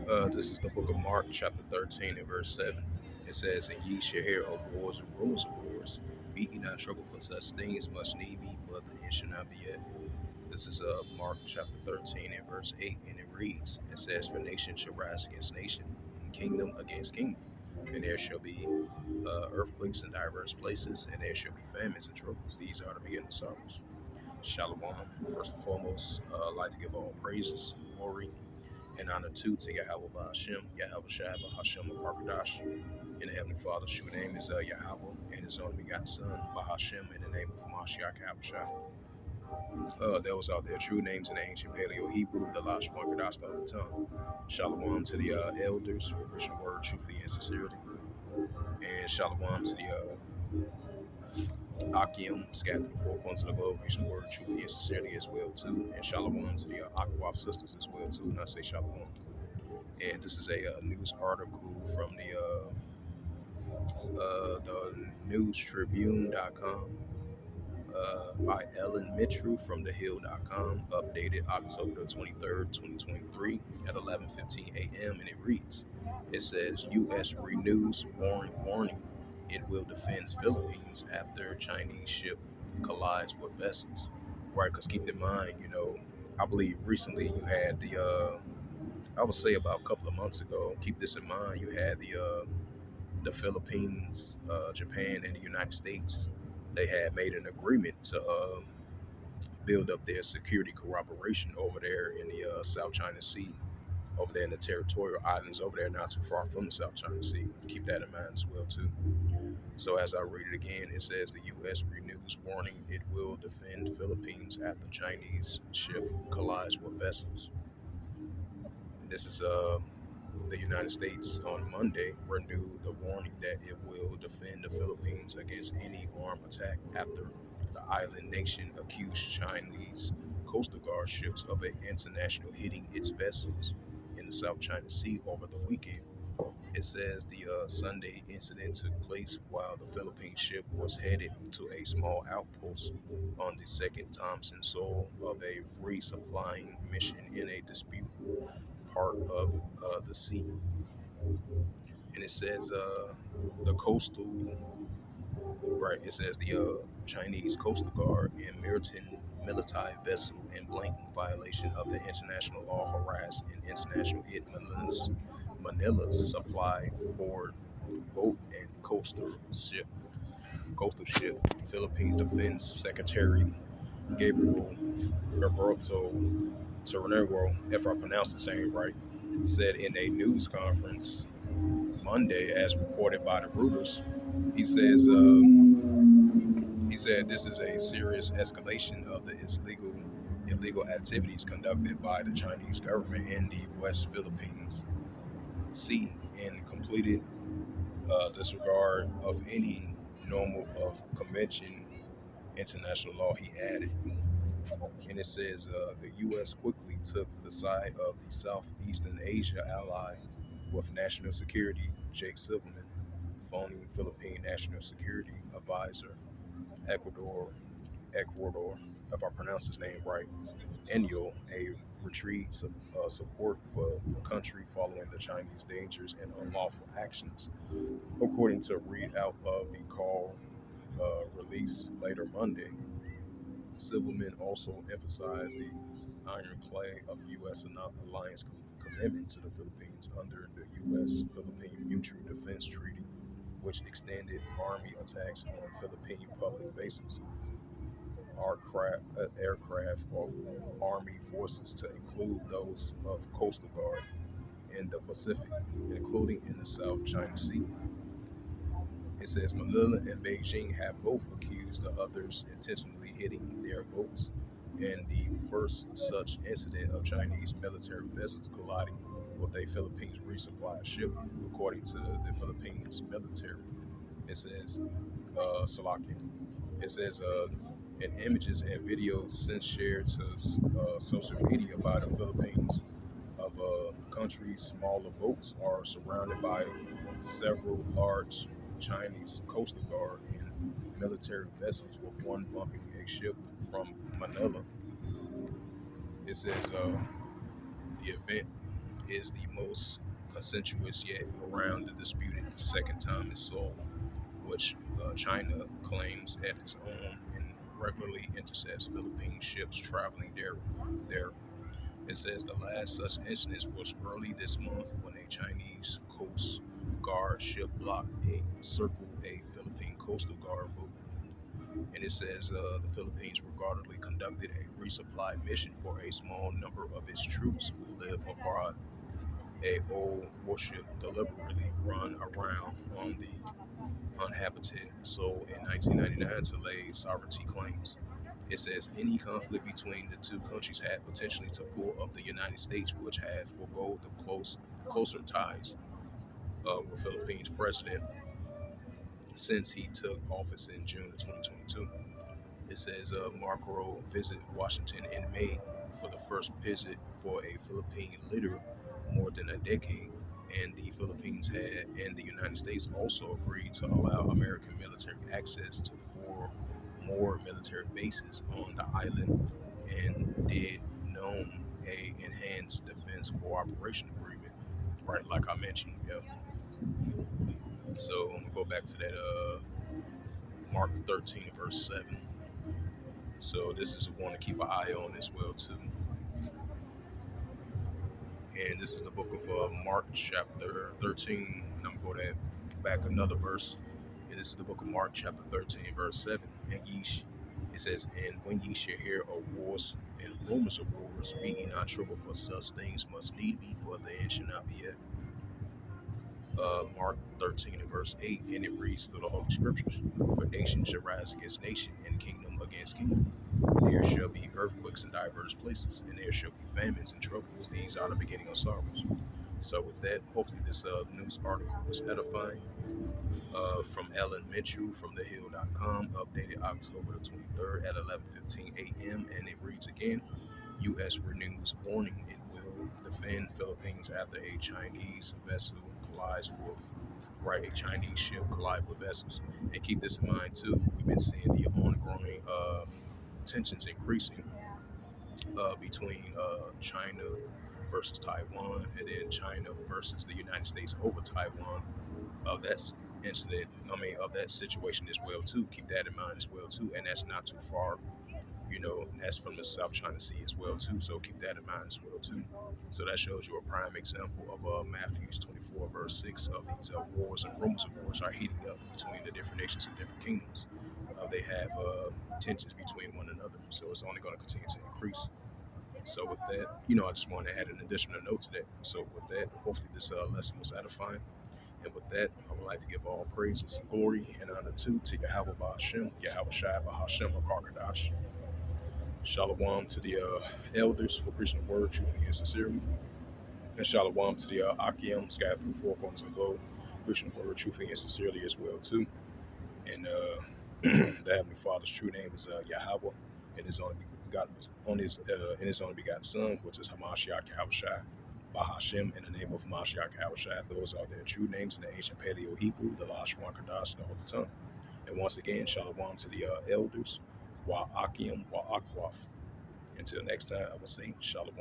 This is the book of Mark, chapter 13, and verse 7. It says, And ye shall hear of wars and rumors of wars. Be ye not troubled for such things, must need be, but the end shall not be yet. This is Mark, chapter 13, and verse 8, and it reads, It says, For nation shall rise against nation, and kingdom against kingdom. And there shall be earthquakes in diverse places, and there shall be famines and troubles. These are the beginning of sorrows. Shalom. First and foremost, I'd like to give all praises, glory, and honor to Yahweh Bahashem, Yahweh Shai Bahashem Parkadash. In the Heavenly Father's true name is Yahweh, and His only begotten Son, Bahashem, in the name of Mashiach Yahushua. Those are their true names in the ancient Paleo Hebrew, the Lash Parkadash, the other tongue. Shalom to the elders for preaching the word truthfully and sincerity. And shalom to the Akim, scattered to the four corners of the globe, preaching the word truthfully and sincerity as well too. And shalom to the Akwaf sisters as well too. And I say shalom. And this is a news article from the newstribune.com by Ellen Mitchell from thehill.com, updated October 23rd, 2023 at 11:15 a.m. And it reads, it says, U.S. renews warning it will defend Philippines after Chinese ship collides with vessels. Right, because keep in mind, I believe recently you had I would say about a couple of months ago, keep this in mind, you had the Philippines, Japan, and the United States. They had made an agreement to build up their security cooperation over there in the South China Sea, over there in the territorial islands over there, not too far from the South China Sea. Keep that in mind as well too. So as I read it again, it says the U.S. renews warning it will defend Philippines after Chinese ship collides with vessels. And this is the United States on Monday renewed the warning that it will defend the Philippines against any armed attack after the island nation accused Chinese Coastal Guard ships of an international hitting its vessels in the South China Sea over the weekend. It says the Sunday incident took place while the Philippine ship was headed to a small outpost on the second Thompson soil of a resupplying mission in a dispute part of the sea. And it says the coastal, right? It says the Chinese Coastal Guard and maritime military vessel in blatant violation of the international law harassed an international hit Manila's supply board boat and coastal ship. Philippines Defense Secretary Gabriel Gilberto Tornero, if I pronounce his name right, said in a news conference Monday, as reported by the Reuters. He says he said this is a serious escalation of the illegal activities conducted by the Chinese government in the West Philippines Sea in completed disregard of any normal of convention international law. He added, and it says the U.S. quickly took the side of the Southeastern Asia ally with National Security Jake Silverman, phoning Philippine National Security Advisor Ecuador, if I pronounce his name right, Enyo, a retreat support for the country following the Chinese dangers and unlawful actions. According to a readout of the call released later Monday, Silverman also emphasized the ironclad of U.S. alliance commitment to the Philippines under the U.S.-Philippine Mutual Defense Treaty, which extended Army attacks on Philippine public bases, aircraft, or Army forces to include those of Coastal Guard in the Pacific, including in the South China Sea. It says Manila and Beijing have both accused the others intentionally hitting their boats in the first such incident of Chinese military vessels colliding with a Philippines resupply ship, according to the Philippines military. It says, Salakia. It says, in images and videos since shared to social media by the Philippines of the country's smaller boats are surrounded by several large Chinese Coastal Guard and military vessels, with one bumping a ship from Manila. It says the event is the most consensuous yet around the disputed second time is Seoul, which China claims at its own and regularly intercepts Philippine ships traveling there. It says the last such incident was early this month when a Chinese Coast Guard ship circled a Philippine Coastal Guard boat. And it says the Philippines regardedly conducted a resupply mission for a small number of its troops who live abroad. A old warship deliberately run around on the uninhabited Seoul in 1999 to lay sovereignty claims. It says any conflict between the two countries had potentially to pull up the United States, which had forego the closer ties with Philippines president since he took office in June of 2022. It says Marco visited Washington in May for the first visit for a Philippine leader more than a decade, and the Philippines had and the United States also agreed to allow American military access to 4 more military bases on the island and did known a enhanced defense cooperation agreement. Right, like I mentioned, yeah. So I'm gonna go back to that Mark 13 verse 7. So this is one to keep an eye on as well too. And this is the book of Mark chapter 13. And I'm going to go back another verse. And this is the book of Mark chapter 13 verse 7. And it says, and when ye shall hear of wars and rumors of wars, be ye not troubled, for such things must need be, but the end shall not be yet. Mark 13 and verse 8, and it reads through the Holy Scriptures. For nation shall rise against nation, and kingdom against kingdom. And there shall be earthquakes in diverse places, and there shall be famines and troubles. These are the beginning of sorrows. So with that, hopefully this news article was edifying. From Ellen Mitchell from thehill.com, updated October the 23rd at 11:15 a.m. And it reads again, U.S. renews warning it will defend Philippines after a Chinese vessel collides with, right, a Chinese ship collide with vessels. And keep this in mind too, we've been seeing the ongoing tensions increasing between China versus Taiwan, and then China versus the United States over Taiwan. Of that of that situation as well too. Keep that in mind as well too, and that's not too far. That's from the South China Sea as well too. So keep that in mind as well too. So that shows you a prime example of Matthew's 24 verse 6 of these wars and rumors of wars are heating up between the different nations and different kingdoms. They have tensions between one another, so it's only going to continue to increase. So with that, I just wanted to add an additional note to that. So with that, hopefully this lesson was edifying. And with that, I would like to give all praises and glory and honor to Yahweh Ba'ashem, Yahweh Shai Ba'ashem HaKarkadash. Shalom to the elders for preaching the word truthfully and sincerely. And shalom to the Akim scattered through 4 corners of the globe, preaching the word truthfully and sincerely as well too. And the Heavenly Father's true name is Yahweh, and His only begotten Son, which is Hamashiach Yahweh Shai. Bahashem, in the name of Hamashiach Yahushua. Those are their true names in the ancient Paleo Hebrew, the Lashwan Kadash, the Holy Tongue. And once again, shalom to the elders, Wa Akim, Wa Akwaf. Until next time, I will say shalom.